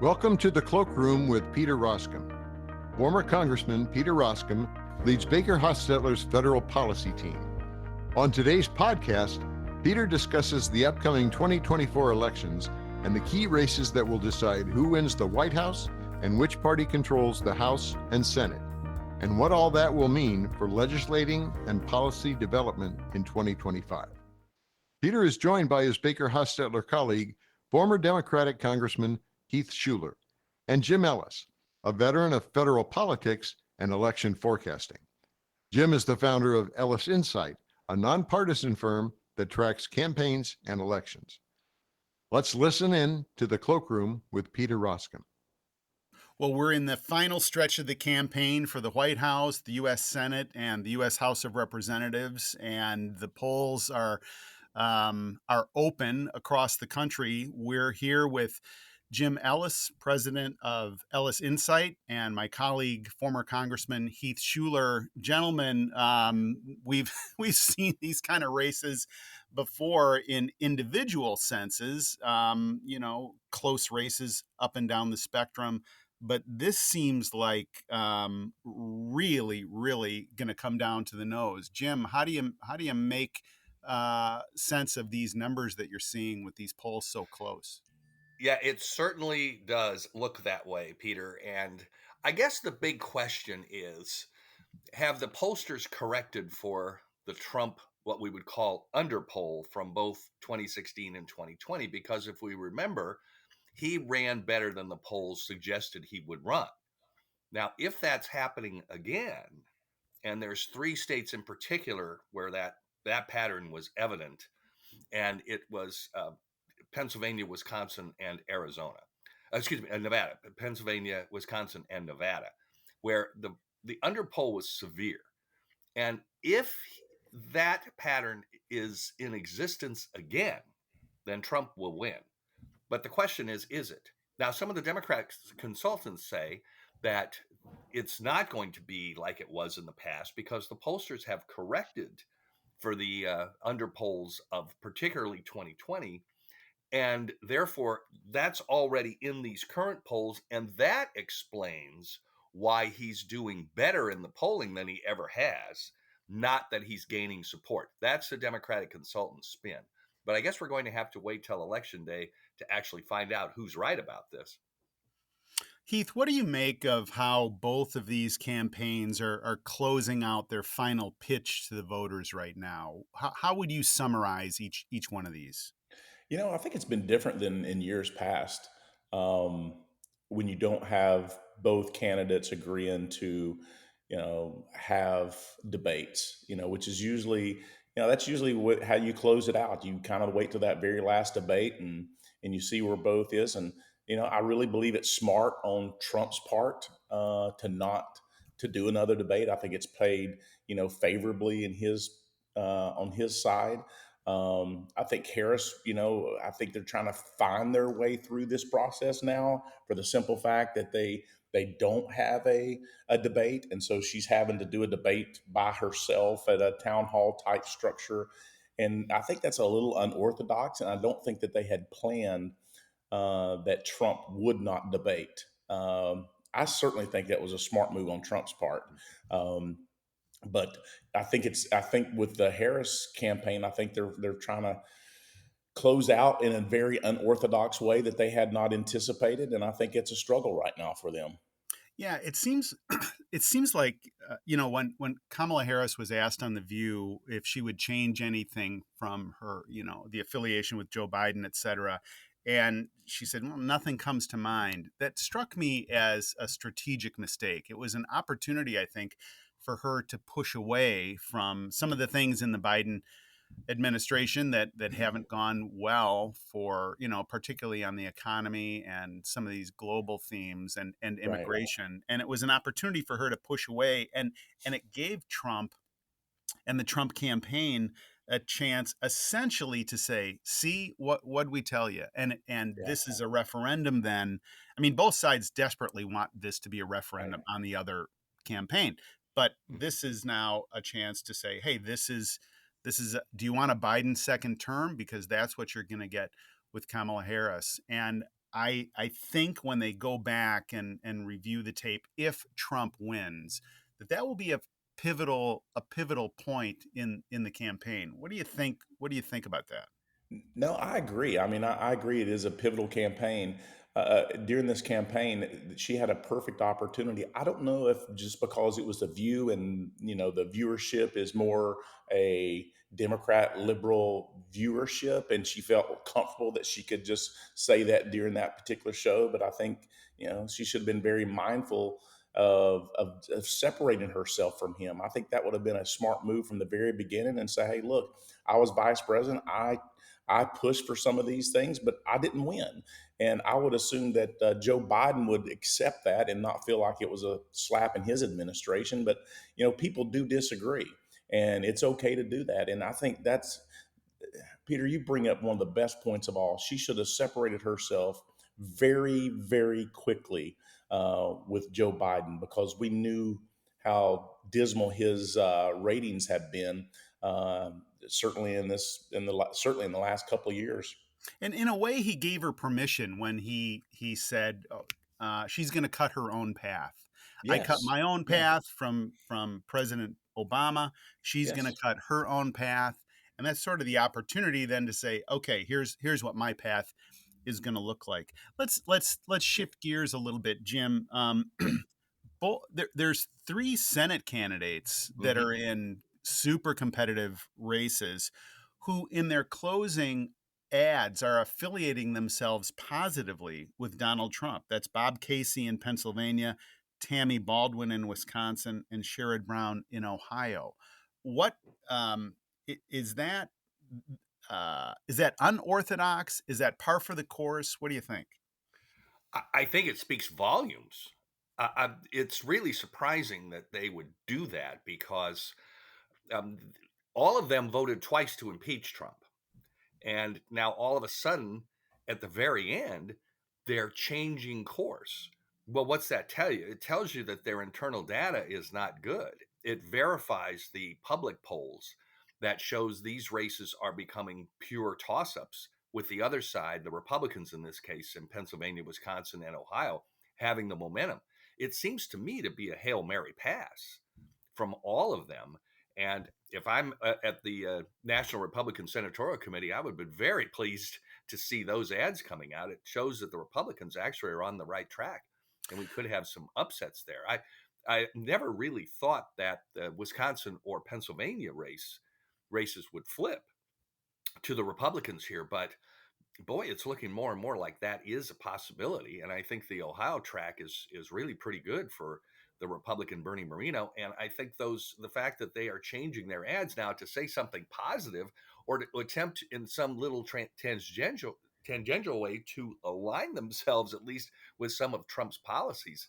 Welcome to the Cloakroom with Peter Roskam. Former Congressman Peter Roskam leads Baker Hostetler's federal policy team. On today's podcast, Peter discusses the upcoming 2024 elections and the key races that will decide who wins the White House and which party controls the House and Senate, and what all that will mean for legislating and policy development in 2025. Peter is joined by his Baker Hostetler colleague, former Democratic Congressman Keith Schuler, and Jim Ellis, a veteran of federal politics and election forecasting. Jim is the founder of Ellis Insight, a nonpartisan firm that tracks campaigns and elections. Let's listen in to the Cloakroom with Peter Roskam. Well, we're in the final stretch of the campaign for the White House, the U.S. Senate, and the U.S. House of Representatives, and the polls are open across the country. We're here with Jim Ellis, president of Ellis Insight, and my colleague, former Congressman Heath Schuler. Gentlemen, we've seen these kind of races before in individual senses, close races up and down the spectrum. But this seems like really going to come down to the nose. Jim, how do you make sense of these numbers that you're seeing with these polls so close? Yeah, it certainly does look that way, Peter. And I guess the big question is, have the pollsters corrected for the Trump, what we would call underpoll from both 2016 and 2020? Because if we remember, he ran better than the polls suggested he would run. Now, if that's happening again, and there's three states in particular where that pattern was evident, and it was Pennsylvania, Wisconsin, and Arizona. Nevada. Pennsylvania, Wisconsin, and Nevada, where the underpoll was severe. And if that pattern is in existence again, then Trump will win. But the question is it? Now, some of the Democrat consultants say that it's not going to be like it was in the past because the pollsters have corrected for the underpolls of particularly 2020. And therefore, that's already in these current polls. And that explains why he's doing better in the polling than he ever has, not that he's gaining support. That's the Democratic consultant's spin. But I guess we're going to have to wait till Election Day to actually find out who's right about this. Heath, what do you make of how both of these campaigns are closing out their final pitch to the voters right now? How would you summarize each one of these? I think it's been different than in years past, when you don't have both candidates agreeing to, have debates, which is usually, that's usually how you close it out. You kind of wait till that very last debate and you see where both is. And, I really believe it's smart on Trump's part to do another debate. I think it's played, favorably in on his side. I think Harris, I think they're trying to find their way through this process now for the simple fact that they don't have a debate. And so she's having to do a debate by herself at a town hall type structure. And I think that's a little unorthodox. And I don't think that they had planned that Trump would not debate. I certainly think that was a smart move on Trump's part. But I think with the Harris campaign, I think they're trying to close out in a very unorthodox way that they had not anticipated, and I think it's a struggle right now for them. Yeah, it seems like when Kamala Harris was asked on The View if she would change anything from her, the affiliation with Joe Biden, et cetera, and she said, well, nothing comes to mind. That struck me as a strategic mistake. It was an opportunity, I think, for her to push away from some of the things in the Biden administration that haven't gone well for, particularly on the economy and some of these global themes and immigration. Right. And it was an opportunity for her to push away. And it gave Trump and the Trump campaign a chance essentially to say, see, what'd we tell you? And This is a referendum then. I mean, both sides desperately want this to be a referendum on the other campaign. But this is now a chance to say, hey, this is do you want a Biden second term? Because that's what you're going to get with Kamala Harris. And I think when they go back and review the tape, if Trump wins, that will be a pivotal point in the campaign. What do you think? What do you think about that? No, I agree. I mean, I agree. It is a pivotal campaign. During this campaign, she had a perfect opportunity. I don't know if just because it was the View and the viewership is more a Democrat liberal viewership, and she felt comfortable that she could just say that during that particular show. But I think she should have been very mindful of separating herself from him. I think that would have been a smart move from the very beginning, and say, hey, look, I was vice president. I pushed for some of these things, but I didn't win. And I would assume that Joe Biden would accept that and not feel like it was a slap in his administration. But, people do disagree, and it's okay to do that. And I think that's, Peter, you bring up one of the best points of all. She should have separated herself very, very quickly with Joe Biden, because we knew how dismal his ratings had been. Certainly certainly in the last couple of years. And in a way, he gave her permission when he said, oh, she's going to cut her own path. I cut Yes. my own Yeah. path from President Obama. She's going to Yes. cut her own path, and that's sort of the opportunity then to say, okay, here's what my path is going to look like. Let's shift gears a little bit, Jim. There's three Senate candidates that Mhm. are in super competitive races who, in their closing ads, are affiliating themselves positively with Donald Trump. That's Bob Casey in Pennsylvania, Tammy Baldwin in Wisconsin, and Sherrod Brown in Ohio. What is that? Is that unorthodox? Is that par for the course? What do you think? I think it speaks volumes. It's really surprising that they would do that because um, all of them voted twice to impeach Trump. And now all of a sudden, at the very end, they're changing course. Well, what's that tell you? It tells you that their internal data is not good. It verifies the public polls that shows these races are becoming pure toss-ups, with the other side, the Republicans in this case, in Pennsylvania, Wisconsin, and Ohio, having the momentum. It seems to me to be a Hail Mary pass from all of them. And if I'm at the National Republican Senatorial Committee, I would be very pleased to see those ads coming out. It shows that the Republicans actually are on the right track, and we could have some upsets there. I never really thought that the Wisconsin or Pennsylvania races would flip to the Republicans here, but boy, it's looking more and more like that is a possibility. And I think the Ohio track is really pretty good for the Republican Bernie Moreno. And I think the fact that they are changing their ads now to say something positive, or to attempt in some little tangential way to align themselves at least with some of Trump's policies,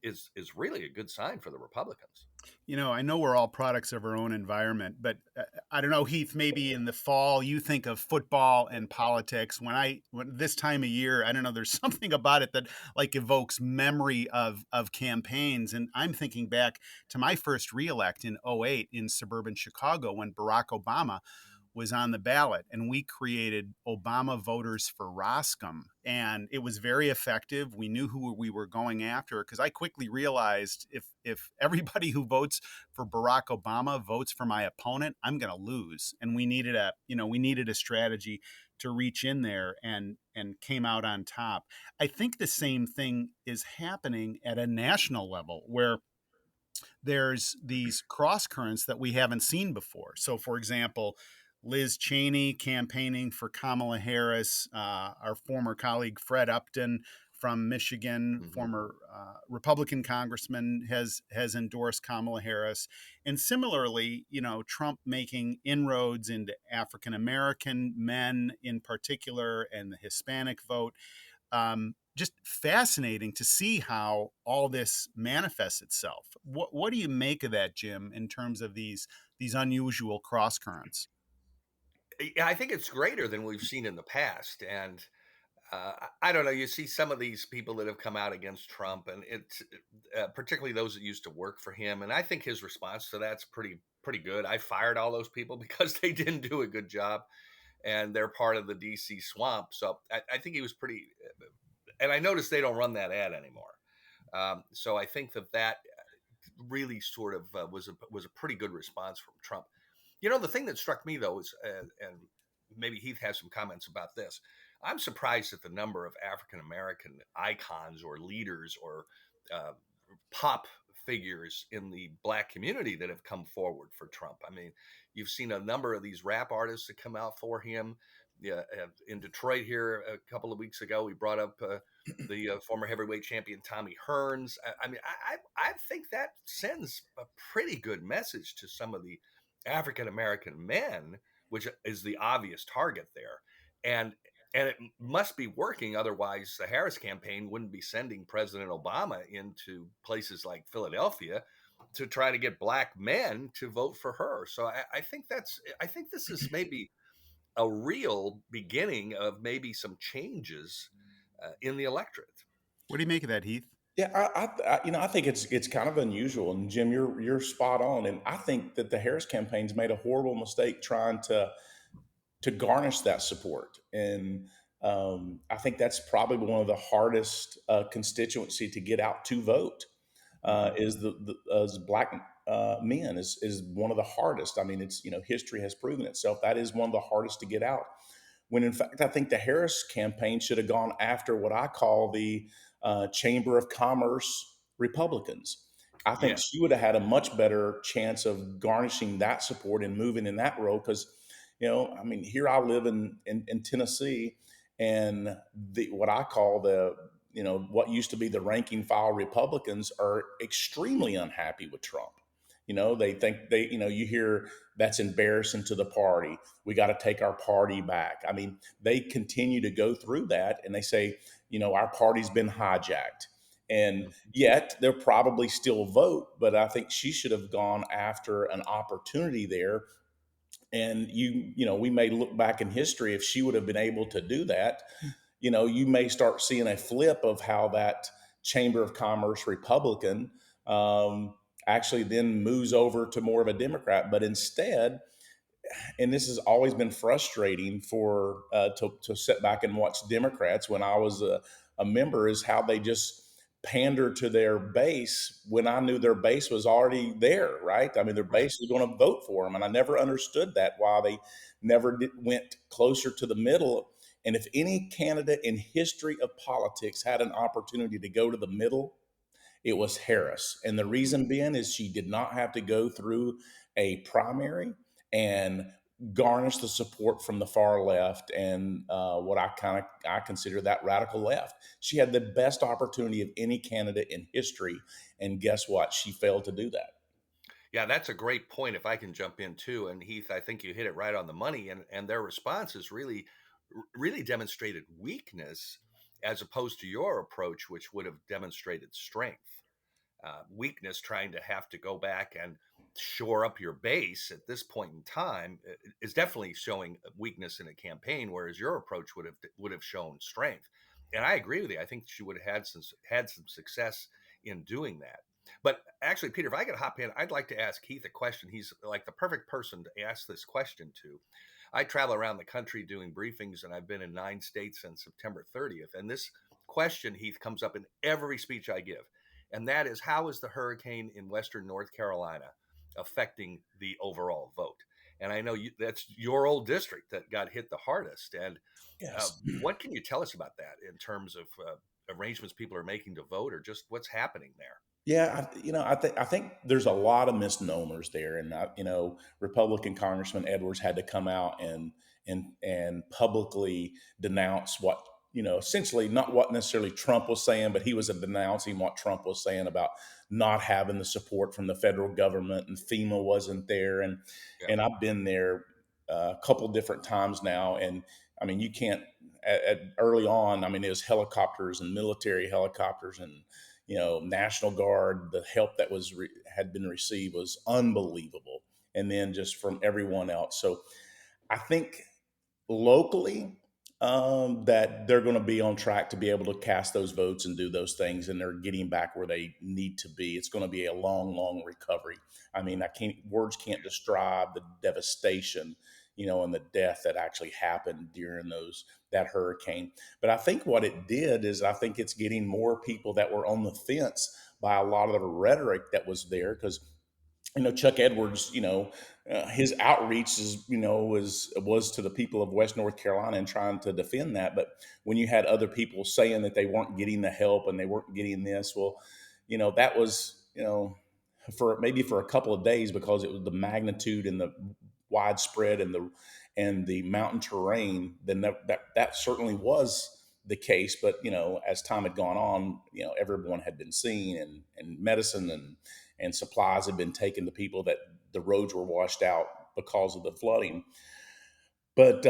is really a good sign for the Republicans. I know we're all products of our own environment, but I don't know, Heath, maybe in the fall you think of football and politics. When this time of year, I don't know, there's something about it that like evokes memory of campaigns. And I'm thinking back to my first reelect in '08 in suburban Chicago when Barack Obama was on the ballot, and we created Obama Voters for Roskam, and it was very effective. We knew who we were going after, because I quickly realized if everybody who votes for Barack Obama votes for my opponent, I'm going to lose. And we needed a strategy to reach in there and came out on top. I think the same thing is happening at a national level, where there's these cross currents that we haven't seen before. So, for example, Liz Cheney campaigning for Kamala Harris, our former colleague Fred Upton from Michigan, Mm-hmm. former Republican congressman, has endorsed Kamala Harris, and similarly, Trump making inroads into African American men in particular and the Hispanic vote. Just fascinating to see how all this manifests itself. What do you make of that, Jim, in terms of these unusual cross currents? Yeah, I think it's greater than we've seen in the past. And I don't know. You see some of these people that have come out against Trump, and it's particularly those that used to work for him. And I think his response to that's pretty good. I fired all those people because they didn't do a good job, and they're part of the DC swamp. So I think he was pretty and I noticed they don't run that ad anymore. So I think that really sort of was a pretty good response from Trump. The thing that struck me though is, and maybe Heath has some comments about this. I'm surprised at the number of African American icons or leaders or uh, pop figures in the black community that have come forward for Trump. I mean, you've seen a number of these rap artists that come out for him. Yeah, in Detroit here a couple of weeks ago, we brought up the former heavyweight champion Tommy Hearns. I mean, I think that sends a pretty good message to some of the African American men, which is the obvious target there, and it must be working. Otherwise, the Harris campaign wouldn't be sending President Obama into places like Philadelphia to try to get black men to vote for her. So I think this is maybe a real beginning of maybe some changes in the electorate. What do you make of that, Heath? Yeah, I think it's kind of unusual, and Jim, you're spot on. And I think that the Harris campaign's made a horrible mistake trying to garnish that support, and I think that's probably one of the hardest constituency to get out to vote. Is the as black men is one of the hardest. I mean, it's history has proven itself that is one of the hardest to get out. When in fact, I think the Harris campaign should have gone after what I call the Chamber of Commerce Republicans. I think Yeah, she would have had a much better chance of garnishing that support and moving in that role because, I mean, here I live in Tennessee, and what I call what used to be the ranking file Republicans are extremely unhappy with Trump. They think you hear that's embarrassing to the party. We got to take our party back. I mean, they continue to go through that and they say, our party's been hijacked. And yet they'll probably still vote, but I think she should have gone after an opportunity there. And we may look back in history if she would have been able to do that. You may start seeing a flip of how that Chamber of Commerce Republican actually then moves over to more of a Democrat. But instead, and this has always been frustrating for to sit back and watch Democrats when I was a member, is how they just pander to their base when I knew their base was already there, right? I mean, their right. base was going to vote for them, and I never understood that, why they never went closer to the middle. And if any candidate in history of politics had an opportunity to go to the middle, it was Harris. And the reason being is she did not have to go through a primary and garnish the support from the far left and what I consider that radical left. She had the best opportunity of any candidate in history, and guess what? She failed to do that. Yeah, that's a great point. If I can jump in too, and Heath, I think you hit it right on the money. And their responses really demonstrated weakness as opposed to your approach, which would have demonstrated strength. Weakness trying to have to go back and shore up your base at this point in time is definitely showing weakness in a campaign, whereas your approach would have shown strength. And I agree with you. I think she would have had some success in doing that. But actually, Peter, if I could hop in, I'd like to ask Keith a question. He's like the perfect person to ask this question to. I travel around the country doing briefings, and I've been in 9 states since September 30th. And this question, Heath, comes up in every speech I give. And that is, how is the hurricane in Western North Carolina affecting the overall vote? And I know that's your old district that got hit the hardest. And Yes. what can you tell us about that in terms of arrangements people are making to vote, or just what's happening there? Yeah, I think there's a lot of misnomers there, and Republican Congressman Edwards had to come out and publicly denounce what essentially not what necessarily Trump was saying, but he was denouncing what Trump was saying about not having the support from the federal government, and FEMA wasn't there, and Yeah. and I've been there a couple different times now, and I mean you can't early on. I mean it was helicopters and military helicopters and National Guard. The help that had been received was unbelievable, and then just from everyone else. So I think locally that they're going to be on track to be able to cast those votes and do those things, and they're getting back where they need to be. It's going to be a long, long recovery. I mean, words can't describe the devastation and the death that actually happened during that hurricane. But I think what it did is I think it's getting more people that were on the fence by a lot of the rhetoric that was there, because Chuck Edwards, his outreach was to the people of West North Carolina and trying to defend that. But when you had other people saying that they weren't getting the help and they weren't getting this, well, that was, for maybe for a couple of days, because it was the magnitude and the widespread and the mountain terrain, then that certainly was the case. But as time had gone on, everyone had been seen, and medicine and supplies had been taken to people that the roads were washed out because of the flooding. But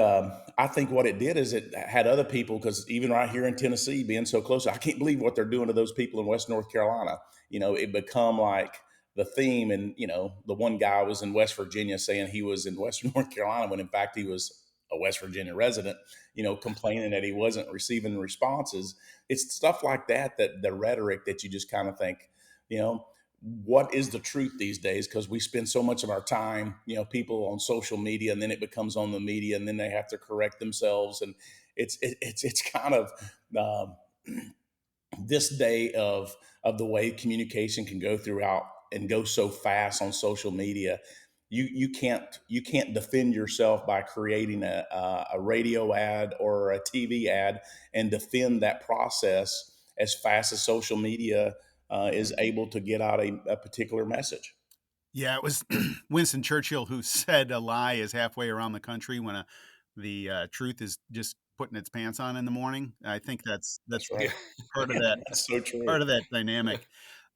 I think what it did is it had other people, because even right here in Tennessee, being so close, I can't believe what they're doing to those people in West North Carolina. It become like the theme. And, the one guy was in West Virginia saying he was in Western North Carolina when in fact he was a West Virginia resident, complaining that he wasn't receiving responses. It's stuff like that, that the rhetoric that you just kind of think, you know, what is the truth these days, because we spend so much of our time, people on social media, and then it becomes on the media, and then they have to correct themselves. And it's kind of um, this day of the way communication can go throughout and go so fast on social media. You can't defend yourself by creating a radio ad or a TV ad and defend that process as fast as social media is able to get out a particular message. Yeah, it was Winston Churchill who said a lie is halfway around the country when the truth is just putting its pants on in the morning. I think that's That's Yeah. right. part of that That's so true. part of that dynamic.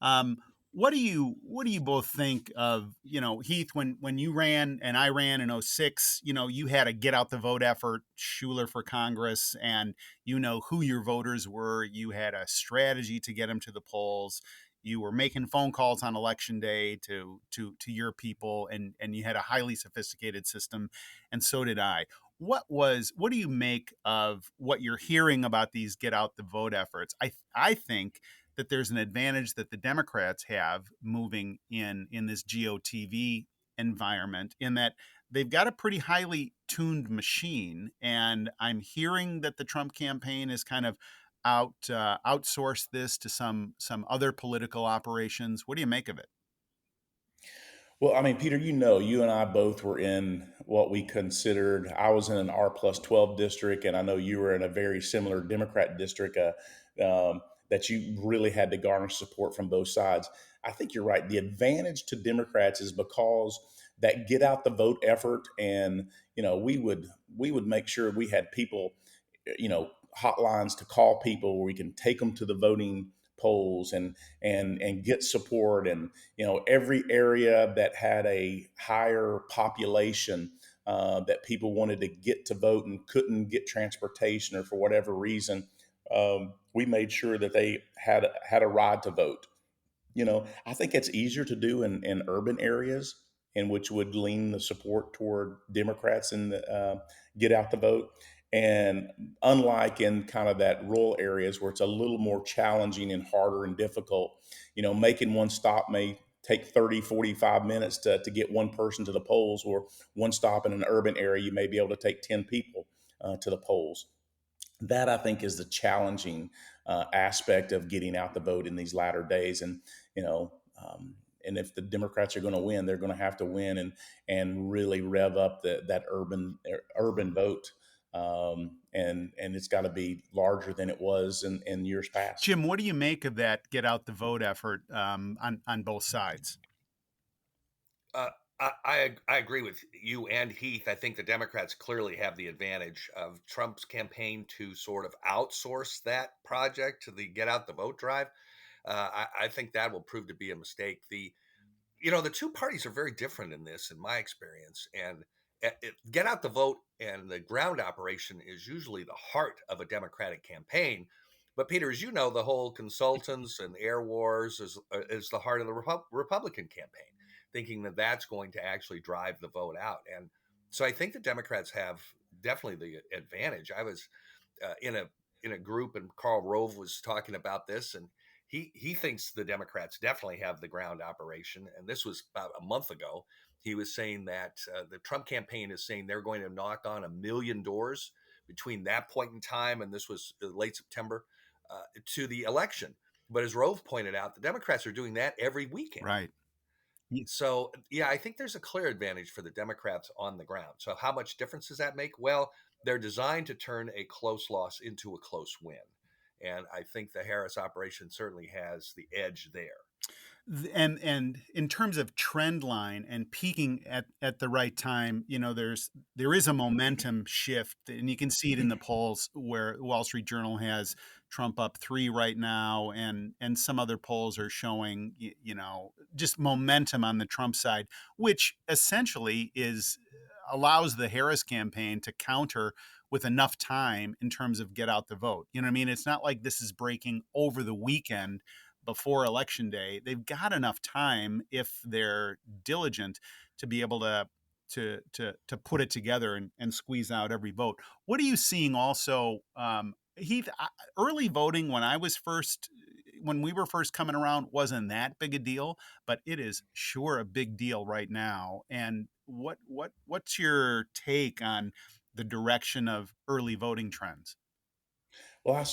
Um, what do you both think of, Heath, when you ran and I ran in '06, you had a get out the vote effort, Schuler for Congress, and who your voters were. You had a strategy to get them to the polls. You were making phone calls on election day to your people, and you had a highly sophisticated system, and so did I. What do you make of what you're hearing about these get out the vote efforts? I think that there's an advantage that the Democrats have moving in this GOTV environment, in that they've got a pretty highly tuned machine. And I'm hearing that the Trump campaign is kind of outsourced this to some other political operations. What do you make of it? Well, I mean, Peter, you and I both were in what we considered. I was in an R+12 district, and I know you were in a very similar Democrat district, that you really had to garner support from both sides. I think you're right. The advantage to Democrats is because that get out the vote effort, and we would make sure we had people, hotlines to call people where we can take them to the voting polls and get support. And every area that had a higher population, that people wanted to get to vote and couldn't get transportation or for whatever reason, we made sure that they had a ride to vote. I think it's easier to do in urban areas, in which would lean the support toward Democrats and get out the vote. And unlike in kind of that rural areas where it's a little more challenging and harder and difficult, making one stop may take 30, 45 minutes to get one person to the polls, or one stop in an urban area, you may be able to take 10 people to the polls. That, I think, is the challenging aspect of getting out the vote in these latter days. And you know, and if the Democrats are going to win, they're going to have to win and really rev up that urban vote. And it's got to be larger than it was in years past. Jim, what do you make of that get out the vote effort on both sides? Uh, I agree with you and Heath. I think the Democrats clearly have the advantage of Trump's campaign to sort of outsource that project to the get out the vote drive. I think that will prove to be a mistake. The two parties are very different in this, in my experience. And get out the vote and the ground operation is usually the heart of a Democratic campaign. But Peter, as you know, the whole consultants and air wars is the heart of the Republican campaign, thinking that that's going to actually drive the vote out. And so I think the Democrats have definitely the advantage. I was in a group, and Karl Rove was talking about this, and he thinks the Democrats definitely have the ground operation. And this was about a month ago. He was saying that the Trump campaign is saying they're going to knock on 1 million doors between that point in time, and this was late September, to the election. But as Rove pointed out, the Democrats are doing that every weekend. Right. So, yeah, I think there's a clear advantage for the Democrats on the ground. So, how much difference does that make? Well, they're designed to turn a close loss into a close win. And I think the Harris operation certainly has the edge there. And in terms of trend line and peaking at the right time, there is a momentum shift, and you can see it in the polls where Wall Street Journal has Trump up 3 right now, and some other polls are showing just momentum on the Trump side, which essentially is allows the Harris campaign to counter with enough time in terms of get out the vote. You know what I mean? It's not like this is breaking over the weekend before election day. They've got enough time, if they're diligent, to be able to put it together and squeeze out every vote. What are you seeing also, Heath? Early voting when we were first coming around wasn't that big a deal, but it is sure a big deal right now. And what's your take on the direction of early voting trends? Well,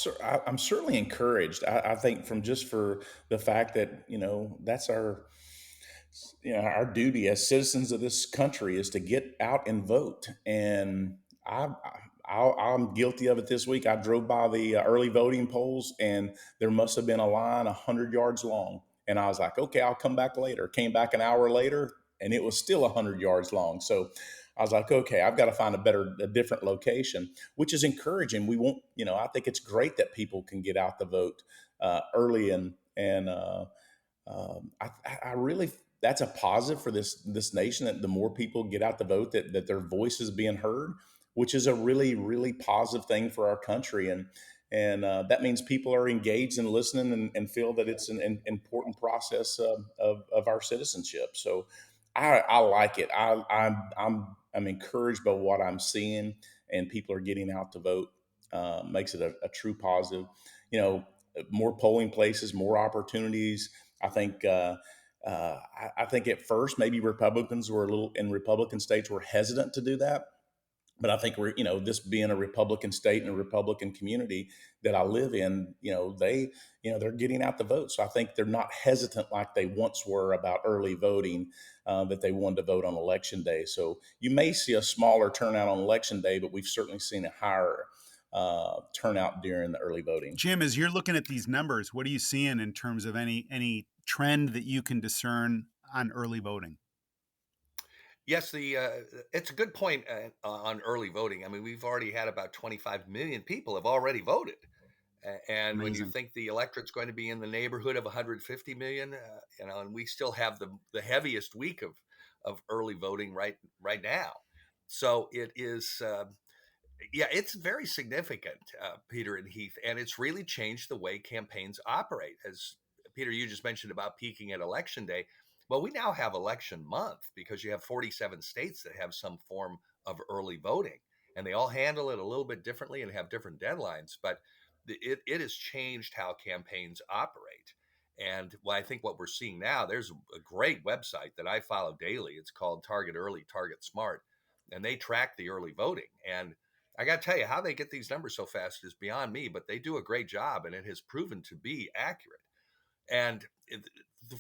I'm certainly encouraged. I think for the fact that that's our duty as citizens of this country is to get out and vote. And I'm guilty of it this week. I drove by the early voting polls, and there must have been a line 100 yards long. And I was like, okay, I'll come back later. Came back an hour later, and it was still 100 yards long. So I was like, okay, I've got to find a different location, which is encouraging. We won't, I think it's great that people can get out the vote early, and I really, that's a positive for this nation, that the more people get out the vote, that their voice is being heard, which is a really, really positive thing for our country. And that means people are engaged and listening, and feel that it's an important process of our citizenship. So I like it. I'm encouraged by what I'm seeing, and people are getting out to vote. Makes it a true positive. More polling places, more opportunities. I think I think at first maybe Republicans were in Republican states were hesitant to do that. But I think this being a Republican state and a Republican community that I live in, they're getting out the vote. So I think they're not hesitant like they once were about early voting, that they wanted to vote on election day. So you may see a smaller turnout on election day, but we've certainly seen a higher turnout during the early voting. Jim, as you're looking at these numbers, what are you seeing in terms of any trend that you can discern on early voting? Yes, it's a good point on early voting. I mean, we've already had about 25 million people have already voted. And when you Amazing. think the electorate's going to be in the neighborhood of 150 million, and we still have the heaviest week of early voting right now. So it is, yeah, it's very significant, Peter and Heath, and it's really changed the way campaigns operate. As Peter, you just mentioned about peaking at election day. Well, we now have election month because you have 47 states that have some form of early voting, and they all handle it a little bit differently and have different deadlines. But it has changed how campaigns operate. And I think what we're seeing now, there's a great website that I follow daily. It's called Target Early, Target Smart, and they track the early voting. And I got to tell you, how they get these numbers so fast is beyond me, but they do a great job, and it has proven to be accurate. And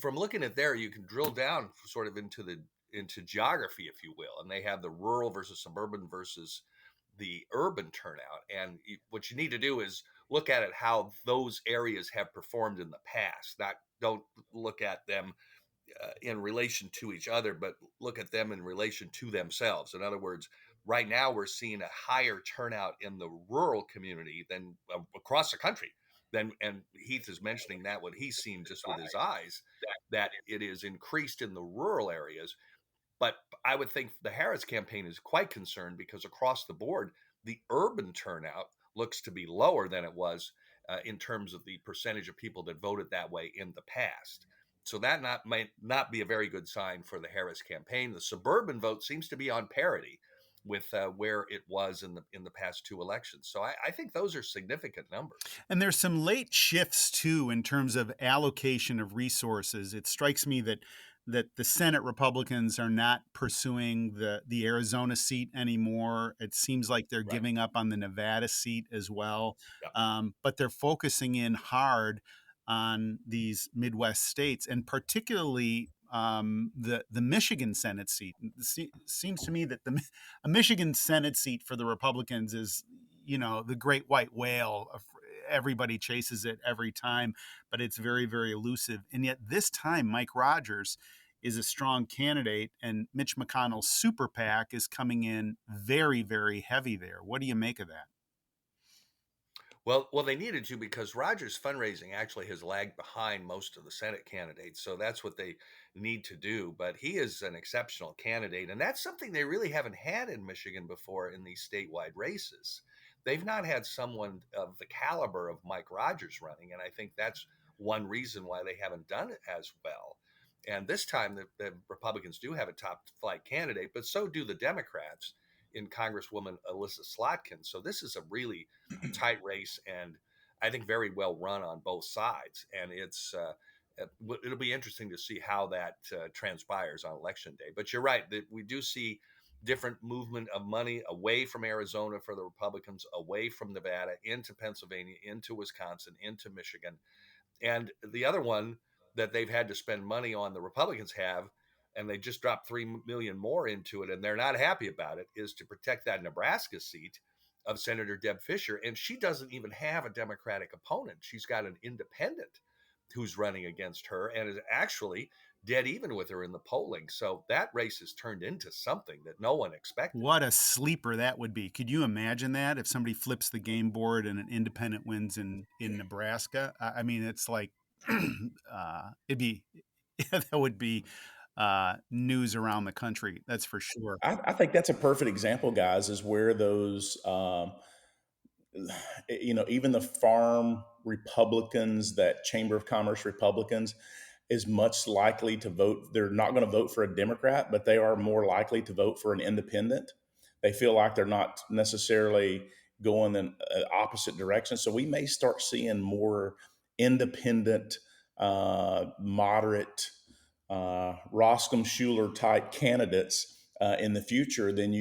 from looking at there, you can drill down sort of into geography, if you will. And they have the rural versus suburban versus the urban turnout. And what you need to do is look at it how those areas have performed in the past. Don't look at them in relation to each other, but look at them in relation to themselves. In other words, right now we're seeing a higher turnout in the rural community than across the country. And Heath is mentioning that what he's seen just with his eyes, that it is increased in the rural areas. But I would think the Harris campaign is quite concerned because across the board, the urban turnout looks to be lower than it was in terms of the percentage of people that voted that way in the past. So that might not be a very good sign for the Harris campaign. The suburban vote seems to be on parity with where it was in the past 2 elections. So I think those are significant numbers. And there's some late shifts too in terms of allocation of resources. It strikes me that that the Senate Republicans are not pursuing the Arizona seat anymore. It seems like they're Right. giving up on the Nevada seat as well, Yep. but they're focusing in hard on these Midwest states, and particularly the Michigan Senate seat. It seems to me that a Michigan Senate seat for the Republicans is, the great white whale. Everybody chases it every time, but it's very, very elusive. And yet this time, Mike Rogers is a strong candidate, and Mitch McConnell's super PAC is coming in very, very heavy there. What do you make of that? Well, they needed to because Rogers' fundraising actually has lagged behind most of the Senate candidates. So that's what they need to do. But he is an exceptional candidate. And that's something they really haven't had in Michigan before in these statewide races. They've not had someone of the caliber of Mike Rogers running. And I think that's one reason why they haven't done it as well. And this time, the Republicans do have a top flight candidate, but so do the Democrats in Congresswoman Alyssa Slotkin. So this is a really tight race, and I think very well run on both sides. And it'll be interesting to see how that transpires on election day. But you're right that we do see different movement of money away from Arizona for the Republicans, away from Nevada, into Pennsylvania, into Wisconsin, into Michigan. And the other one that they've had to spend money on, the Republicans have, and they just dropped 3 million more into it, and they're not happy about it, is to protect that Nebraska seat of Senator Deb Fischer. And she doesn't even have a Democratic opponent. She's got an independent who's running against her and is actually dead even with her in the polling. So that race has turned into something that no one expected. What a sleeper that would be. Could you imagine that if somebody flips the game board and an independent wins in Nebraska? I mean, it's like it'd be that would be news around the country. That's for sure. I think that's a perfect example, guys, is where those, even the farm Republicans, that Chamber of Commerce Republicans, is much likely to vote. They're not going to vote for a Democrat, but they are more likely to vote for an independent. They feel like they're not necessarily going in an opposite direction. So we may start seeing more independent, moderate, Roskam Schuler type candidates in the future than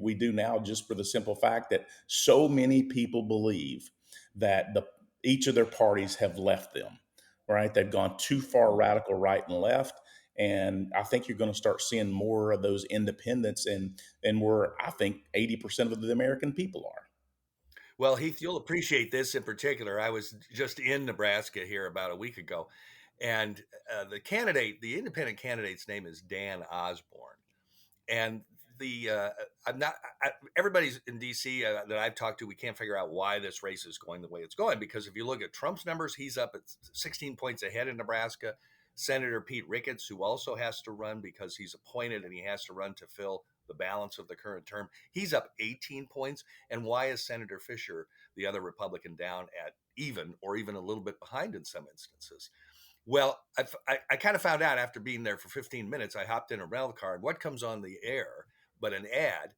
we do now, just for the simple fact that so many people believe that each of their parties have left them. Right, they've gone too far radical right and left, and I think you're going to start seeing more of those independents, and where I think 80% of the American people are. Well, Heath, you'll appreciate this in particular. I was just in Nebraska here about a week ago, and the independent candidate's name is Dan Osborne. And the I'm not everybody's in DC that I've talked to, we can't figure out why this race is going the way it's going, because if you look at Trump's numbers, he's up at 16 points ahead in Nebraska. Senator Pete Ricketts, who also has to run because he's appointed and he has to run to fill the balance of the current term, he's up 18 points. And why is Senator Fisher, the other Republican, down at even or even a little bit behind in some instances? Well, I kind of found out after being there for 15 minutes. I hopped in a rental car, and what comes on the air but an ad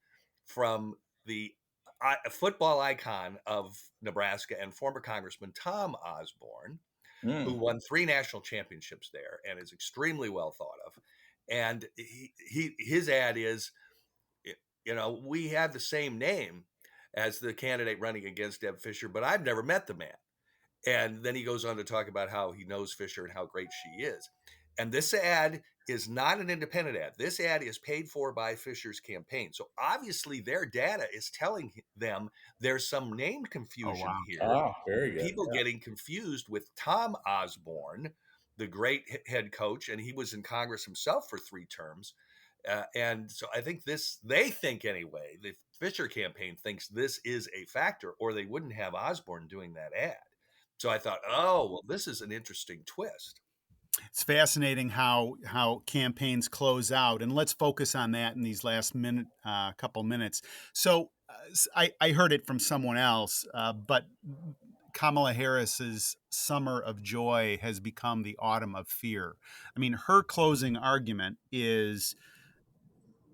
from the football icon of Nebraska and former Congressman Tom Osborne, who Mm. won 3 national championships there and is extremely well thought of. And his ad is, we have the same name as the candidate running against Deb Fischer, but I've never met the man. And then he goes on to talk about how he knows Fisher and how great she is. And this ad is not an independent ad. This ad is paid for by Fisher's campaign. So obviously their data is telling them there's some name Oh confusion wow. here. Ah, very good. People getting confused with Tom Osborne, the great head coach, and he was in Congress himself for 3 terms. And so I think they think anyway, the Fisher campaign thinks this is a factor, or they wouldn't have Osborne doing that ad. So I thought, oh, well, this is an interesting twist. It's fascinating how campaigns close out, and let's focus on that in these last couple minutes. So I heard it from someone else, but Kamala Harris's summer of joy has become the autumn of fear. I mean, her closing argument is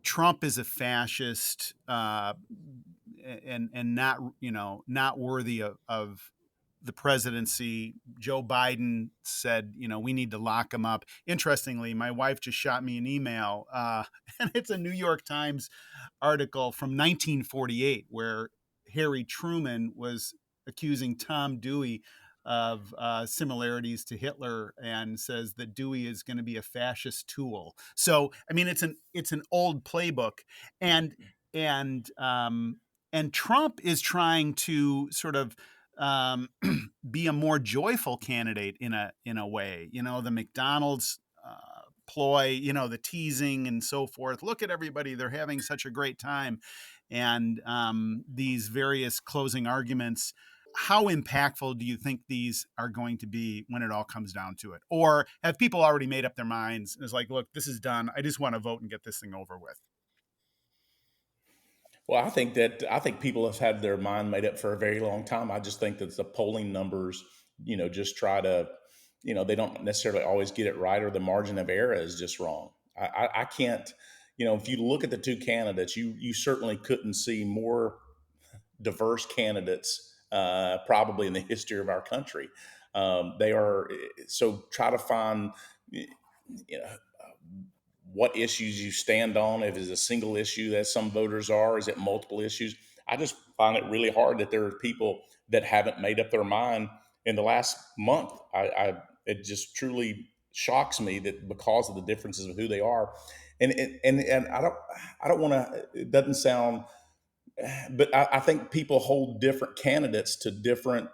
Trump is a fascist, and not worthy of the presidency. Joe Biden said, we need to lock him up. Interestingly, my wife just shot me an email, and it's a New York Times article from 1948 where Harry Truman was accusing Tom Dewey of similarities to Hitler, and says that Dewey is going to be a fascist tool. So, I mean, it's an old playbook, and Trump is trying to sort of be a more joyful candidate in a way. The McDonald's ploy, the teasing and so forth. Look at everybody; they're having such a great time, and these various closing arguments. How impactful do you think these are going to be when it all comes down to it? Or have people already made up their minds? It's like, look, this is done. I just want to vote and get this thing over with. Well, I think people have had their mind made up for a very long time. I just think that the polling numbers, just try to, they don't necessarily always get it right, or the margin of error is just wrong. I can't, if you look at the two candidates, you certainly couldn't see more diverse candidates probably in the history of our country. They are, so try to find, what issues you stand on. If it's a single issue that some voters are, is it multiple issues? I just find it really hard that there are people that haven't made up their mind in the last month. It just truly shocks me that because of the differences of who they are, and I don't want to. It doesn't sound, but I think people hold different candidates to different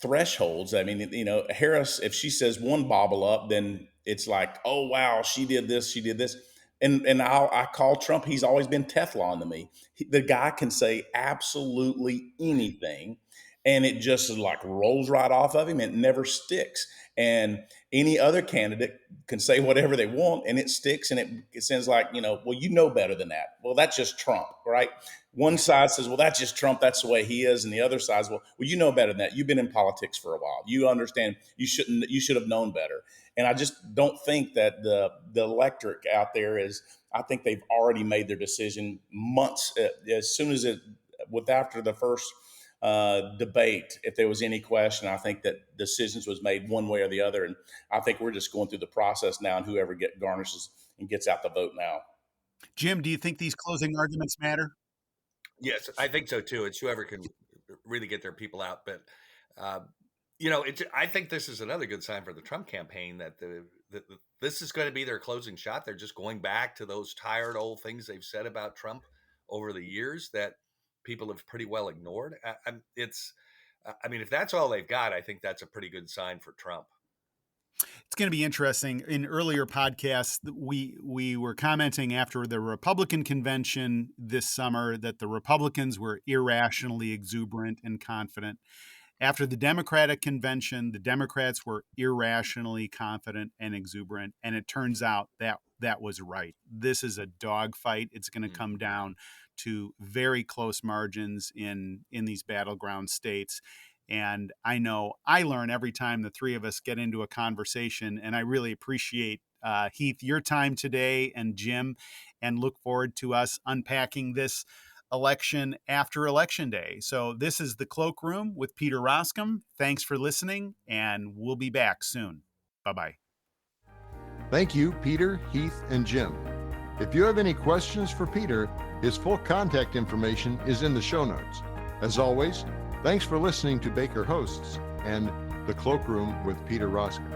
thresholds. I mean, Harris, if she says one bobble up, then it's like, oh wow, she did this. And I call Trump. He's always been Teflon to me. The guy can say absolutely anything, and it just like rolls right off of him. And it never sticks. And any other candidate can say whatever they want, and it sticks. And it sounds like, well, better than that. Well, that's just Trump, right? One side says, well, that's just Trump. That's the way he is. And the other side says, well, better than that. You've been in politics for a while. You understand. You should have known better. And I just don't think that the electorate out there is. I think they've already made their decision months as soon as after the first debate. If there was any question, I think that decisions was made one way or the other. And I think we're just going through the process now, and whoever garnishes and gets out the vote now. Jim, do you think these closing arguments matter? Yes, I think so too. It's whoever can really get their people out. But I think this is another good sign for the Trump campaign that this is going to be their closing shot. They're just going back to those tired old things they've said about Trump over the years that people have pretty well ignored. If that's all they've got, I think that's a pretty good sign for Trump. It's going to be interesting. In earlier podcasts, we were commenting after the Republican convention this summer that the Republicans were irrationally exuberant and confident. After the Democratic convention, the Democrats were irrationally confident and exuberant, and it turns out that was right. This is a dogfight. It's going to come down to very close margins in these battleground states. And I know I learn every time the three of us get into a conversation, and I really appreciate, Heath, your time today, and Jim, and look forward to us unpacking this election after Election Day. So this is the Cloakroom with Peter Roskam. Thanks for listening, and we'll be back soon. Bye-bye. Thank you, Peter, Heath, and Jim. If you have any questions for Peter, his full contact information is in the show notes. As always, thanks for listening to Baker Hosts and The Cloakroom with Peter Roskam.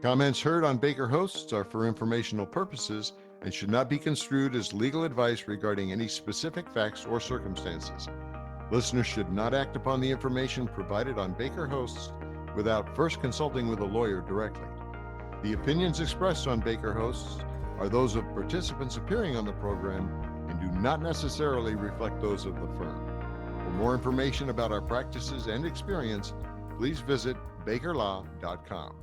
Comments heard on Baker Hosts are for informational purposes and should not be construed as legal advice regarding any specific facts or circumstances. Listeners should not act upon the information provided on Baker Hosts without first consulting with a lawyer directly. The opinions expressed on Baker Hosts are those of participants appearing on the program and do not necessarily reflect those of the firm. For more information about our practices and experience, please visit bakerlaw.com.